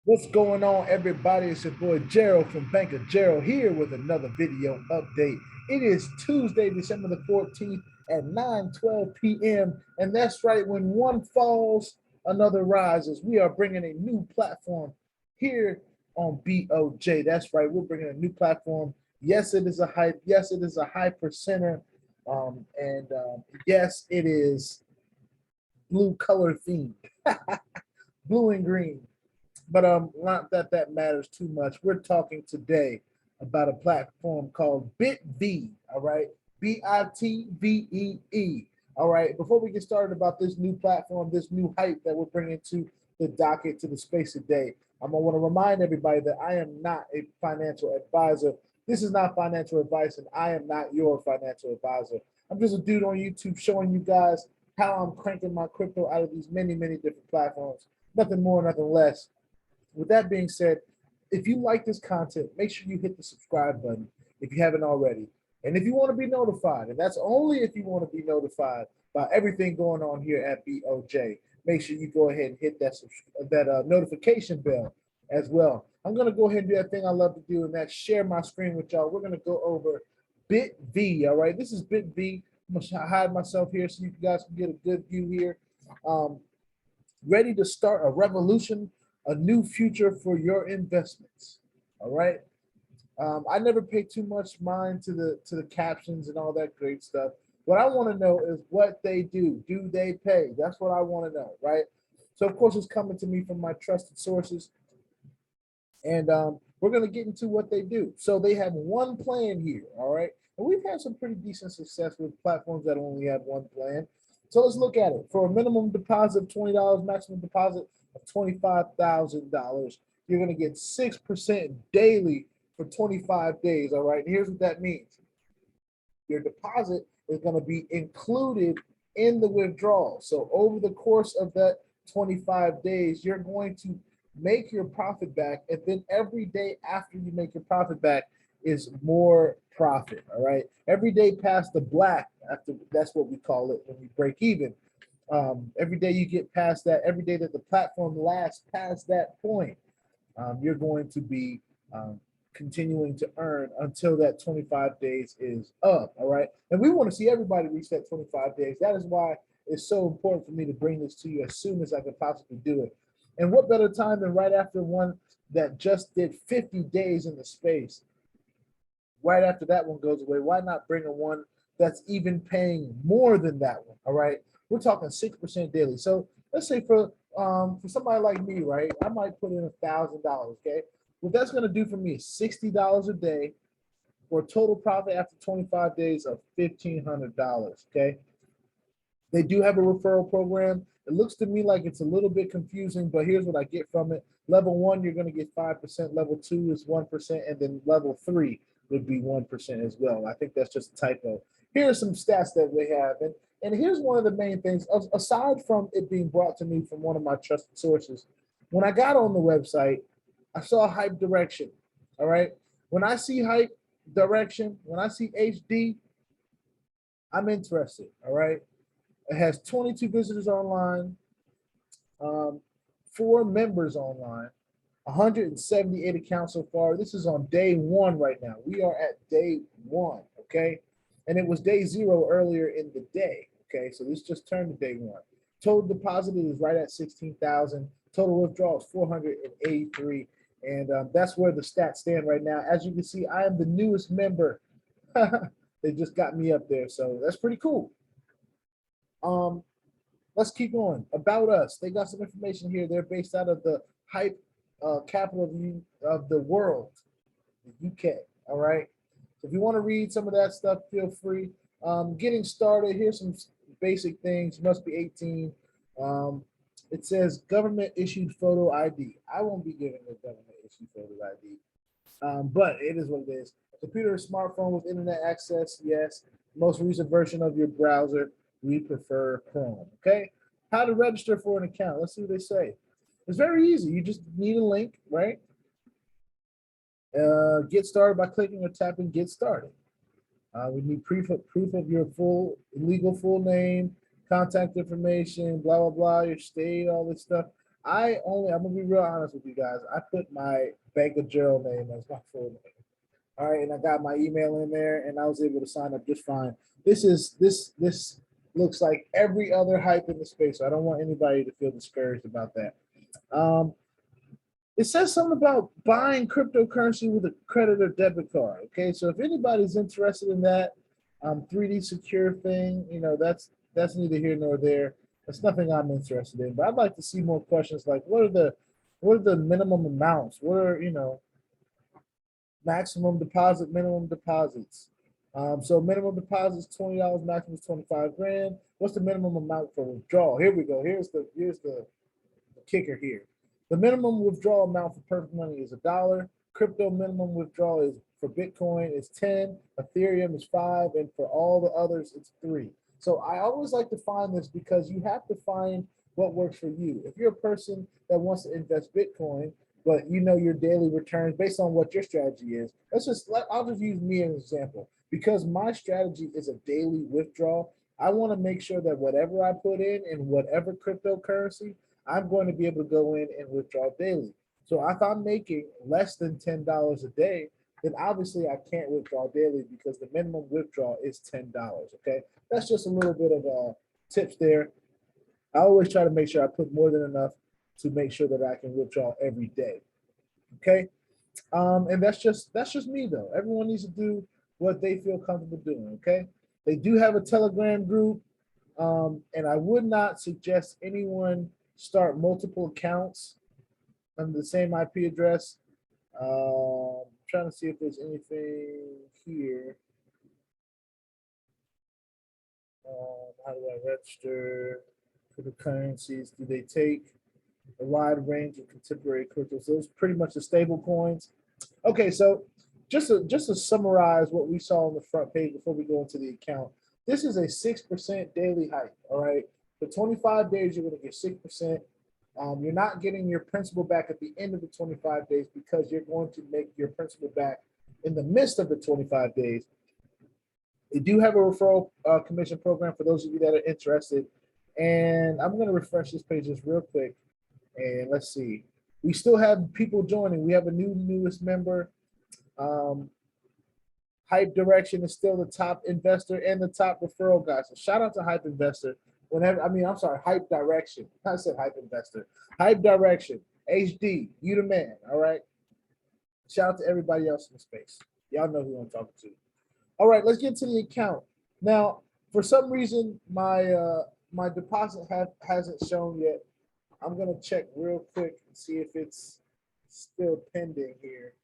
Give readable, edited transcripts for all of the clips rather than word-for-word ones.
What's going on, everybody? It's your boy Gerald from Bank of Gerald here with another video update. It is Tuesday, December the 14th at 9:12 p.m. And that's right, when one falls, another rises. We are bringing a new platform here on BOJ. That's right, we're bringing a new platform. Yes, it is a hype. Yes, it is a high percenter. And yes, it is blue color themed, blue and green. But not that that matters too much. We're talking today about a platform called Bitvee. All right, Bitvee. All right. Before we get started about this new platform, this new hype that we're bringing to the docket, to the space today, I'm gonna want to remind everybody that I am not a financial advisor. This is not financial advice, and I am not your financial advisor. I'm just a dude on YouTube showing you guys how I'm cranking my crypto out of these many different platforms. Nothing more, nothing less. With that being said, if you like this content, make sure you hit the subscribe button if you haven't already. And if you want to be notified, and that's only if you want to be notified by everything going on here at BOJ, make sure you go ahead and hit that notification bell as well. I'm going to go ahead and do that thing I love to do, and that's share my screen with y'all. We're going to go over Bitvee, all right? This is Bitvee. I'm going to hide myself here so you guys can get a good view here. Um, Ready to start a revolution, a new future for your investments. All right. I never pay too much mind to the captions and all that great stuff. What I want to know is what they do. Do they pay? That's what I want to know, right? So of course it's coming to me from my trusted sources, and we're going to get into what they do. So they have one plan here, all right? And we've had some pretty decent success with platforms that only have one plan. So let's look at it. For a minimum deposit of $20, maximum deposit of $25,000, you're going to get 6% daily for 25 days, all right? And here's what that means. Your deposit is going to be included in the withdrawal. So over the course of that 25 days, you're going to make your profit back, and then every day after you make your profit back is more profit. All right, every day past the black, after that's what we call it when we break even. Every day you get past that, every day that the platform lasts past that point, you're going to be continuing to earn until that 25 days is up. All right, and we want to see everybody reach that 25 days. That is why it's so important for me to bring this to you as soon as I can possibly do it. And what better time than right after one that just did 50 days in the space? Right after that one goes away, why not bring a one that's even paying more than that one? All right, we're talking 6% daily. So let's say for somebody like me, right, I might put in $1,000. Okay, what that's going to do for me is $60 a day for a total profit after 25 days of $1,500. Okay, they do have a referral program. It looks to me like it's a little bit confusing, but here's what I get from it. Level one, you're going to get 5%. Level two is 1%. And then level three would be 1% as well. I think that's just a typo. Here are some stats that we have. And here's one of the main things, aside from it being brought to me from one of my trusted sources. When I got on the website, I saw hype direction. All right. When I see hype direction, when I see HD, I'm interested. All right. It has 22 visitors online, um, 4 members online, 178 accounts so far. This is on day one right now. We are at day one, okay? And it was day zero earlier in the day, okay? So this just turned to day one. Total deposit is right at 16,000. Total withdrawal is 483. And that's where the stats stand right now. As you can see, I am the newest member. They just got me up there. So that's pretty cool. Um, let's keep going. About us. They got some information here. They're based out of the hype capital of the world, the UK. All right. So if you want to read some of that stuff, feel free. Getting started. Here's some basic things. You must be 18. Um, it says government issued photo ID. I won't be giving a government issued photo ID, but it is what it is. Computer or smartphone with internet access, yes. Most recent version of your browser, we prefer Chrome. Okay. How to register for an account? Let's see what they say. It's very easy. You just need a link, right? Get started by clicking or tapping Get Started. We need proof of your full legal full name, contact information, blah blah blah, your state, all this stuff. I'm gonna be real honest with you guys. I put my Bank of Gerald name as my full name. All right, and I got my email in there, and I was able to sign up just fine. This looks like every other hype in the space. So I don't want anybody to feel discouraged about that. Um, it says something about buying cryptocurrency with a credit or debit card. Okay, so if anybody's interested in that 3D secure thing, that's neither here nor there. That's nothing I'm interested in. But I'd like to see more questions like what are the minimum amounts? What are maximum deposit, minimum deposits? So minimum deposit is $20, maximum is 25 grand. What's the minimum amount for withdrawal? Here we go. Here's the kicker here. The minimum withdrawal amount for perfect money is $1. Crypto minimum withdrawal is for Bitcoin is 10, Ethereum is 5, and for all the others it's 3. So I always like to find this because you have to find what works for you. If you're a person that wants to invest Bitcoin, but you know your daily returns based on what your strategy is, I'll just use me as an example. Because my strategy is a daily withdrawal, I want to make sure that whatever I put in whatever cryptocurrency, I'm going to be able to go in and withdraw daily. So if I'm making less than $10 a day, then obviously I can't withdraw daily because the minimum withdrawal is $10. Okay, that's just a little bit of tips there. I always try to make sure I put more than enough to make sure that I can withdraw every day. Okay, and that's just me though. Everyone needs to do what they feel comfortable doing. Okay, they do have a Telegram group, and I would not suggest anyone start multiple accounts under the same IP address. Trying to see if there's anything here. How do I register for the currencies? Do they take a wide range of contemporary cryptos? Those pretty much the stable coins. Okay, so just to summarize what we saw on the front page before we go into the account, this is a 6% daily hike. All right, for 25 days you're going to get 6%. You're not getting your principal back at the end of the 25 days because you're going to make your principal back in the midst of the 25 days. They do have a referral commission program for those of you that are interested. And I'm going to refresh this page just real quick. And let's see. We still have people joining. We have a newest member. Hype Direction is still the top investor and the top referral guy. So shout out to Hype Investor. Hype Direction. I said Hype Investor. Hype Direction. HD, you the man. All right. Shout out to everybody else in the space. Y'all know who I'm talking to. All right, let's get to the account. Now, for some reason, my deposit hasn't shown yet. I'm gonna check real quick and see if it's still pending here.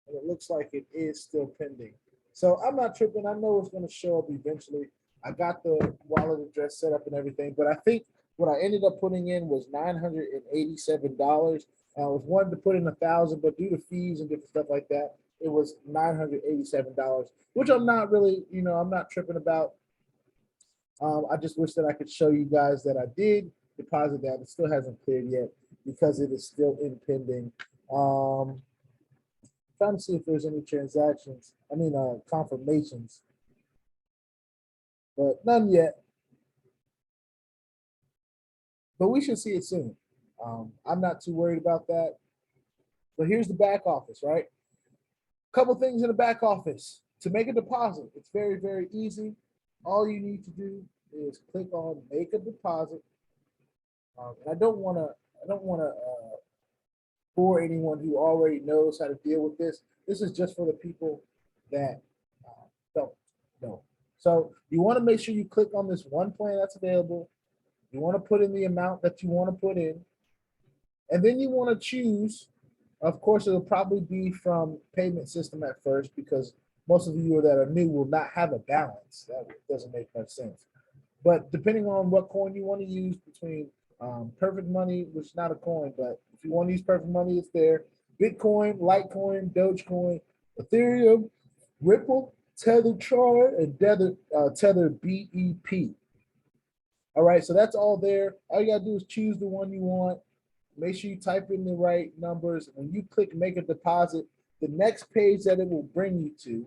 And it looks like it is still pending. So I'm not tripping. I know it's gonna show up eventually. I got the wallet address set up and everything, but I think what I ended up putting in was $987. I was wanting to put in 1,000, but due to fees and different stuff like that, it was $987, which I'm not really, I'm not tripping about. I just wish that I could show you guys that I did deposit that. It still hasn't cleared yet because it is still in pending. Trying to see if there's any transactions, confirmations, but none yet. But we should see it soon. I'm not too worried about that. But here's the back office, right? Couple things in the back office. To make a deposit, it's very, very easy. All you need to do is click on make a deposit. And I don't want to bore anyone who already knows how to deal with this. This is just for the people that don't know. So you want to make sure you click on this one plan that's available. You want to put in the amount that you want to put in. And then you want to choose, of course, it'll probably be from payment system at first because most of you that are new will not have a balance. That doesn't make much sense. But depending on what coin you want to use between Perfect Money, which is not a coin, but if you want to use Perfect Money, it's there. Bitcoin, Litecoin, Dogecoin, Ethereum, Ripple, Tether Char, and Tether BEP. All right, so that's all there. All you gotta do is choose the one you want. Make sure you type in the right numbers. When you click make a deposit, the next page that it will bring you to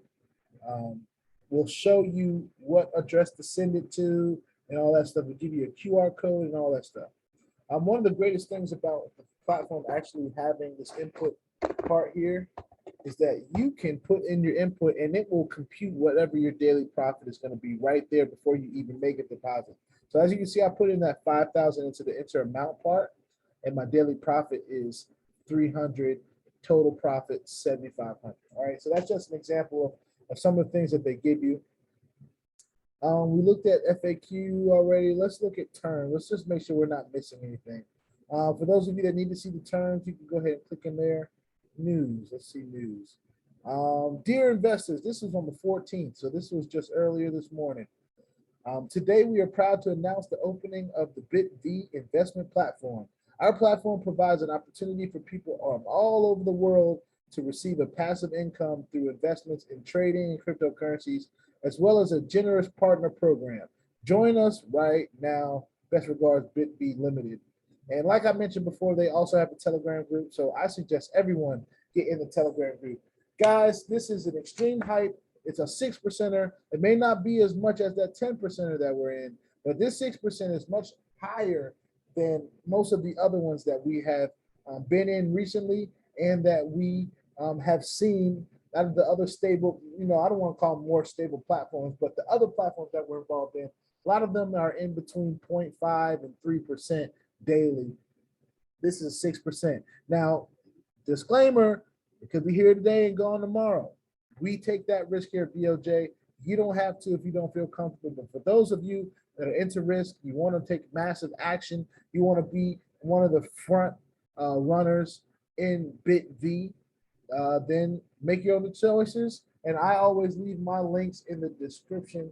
will show you what address to send it to and all that stuff. It'll give you a QR code and all that stuff. One of the greatest things about the platform actually having this input part here is that you can put in your input and it will compute whatever your daily profit is going to be right there before you even make a deposit. So as you can see, I put in that 5,000 into the enter amount part, and my daily profit is 300, total profit 7,500. All right, so that's just an example of some of the things that they give you. We looked at FAQ already. Let's look at terms. Let's just make sure we're not missing anything. For those of you that need to see the terms, you can go ahead and click in there. News. Let's see news. Dear investors, this was on the 14th, so this was just earlier this morning. Today, we are proud to announce the opening of the Bitvee investment platform. Our platform provides an opportunity for people all over the world to receive a passive income through investments in trading and cryptocurrencies, as well as a generous partner program. Join us right now. Best regards, Bitvee Limited. And like I mentioned before, they also have a Telegram group, so I suggest everyone get in the Telegram group. Guys, this is an extreme hype. It's a 6%er. It may not be as much as that 10%er that we're in, but this 6% is much higher than most of the other ones that we have been in recently and that we have seen out of the other stable, I don't want to call them more stable platforms, but the other platforms that we're involved in, a lot of them are in between 0.5 and 3% daily. This is 6%. Now, disclaimer, it could be here today and gone tomorrow. We take that risk here at BOJ. You don't have to if you don't feel comfortable. But for those of you that are into risk, you want to take massive action, you want to be one of the front runners in Bitvee, then make your own choices. And I always leave my links in the description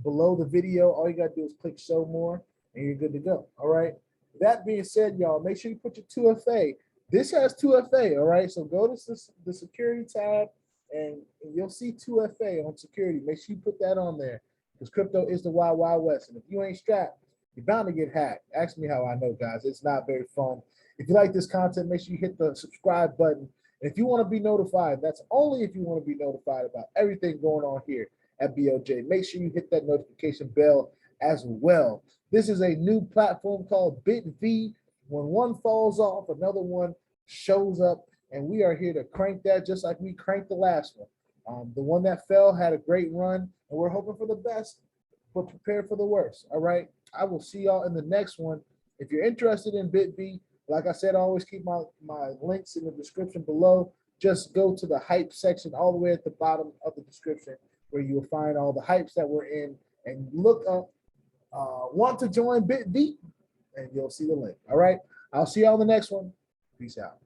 below the video. All you got to do is click show more and you're good to go. All right. That being said, y'all, make sure you put your 2FA. This has 2FA, all right? So go to the security tab and you'll see 2FA on security. Make sure you put that on there because crypto is the wild, wild west. And if you ain't strapped, you're bound to get hacked. Ask me how I know, guys. It's not very fun. If you like this content, make sure you hit the subscribe button. And if you want to be notified, that's only if you want to be notified about everything going on here at BOJ. Make sure you hit that notification bell as well. This is a new platform called Bitvee. When one falls off, another one shows up, and we are here to crank that just like we cranked the last one. The one that fell had a great run, and we're hoping for the best, but prepare for the worst, all right? I will see y'all in the next one. If you're interested in Bitvee, like I said, I always keep my links in the description below. Just go to the hype section all the way at the bottom of the description where you will find all the hypes that we're in, and look up want to join Bitvee, and you'll see the link. All right. I'll see y'all in the next one. Peace out.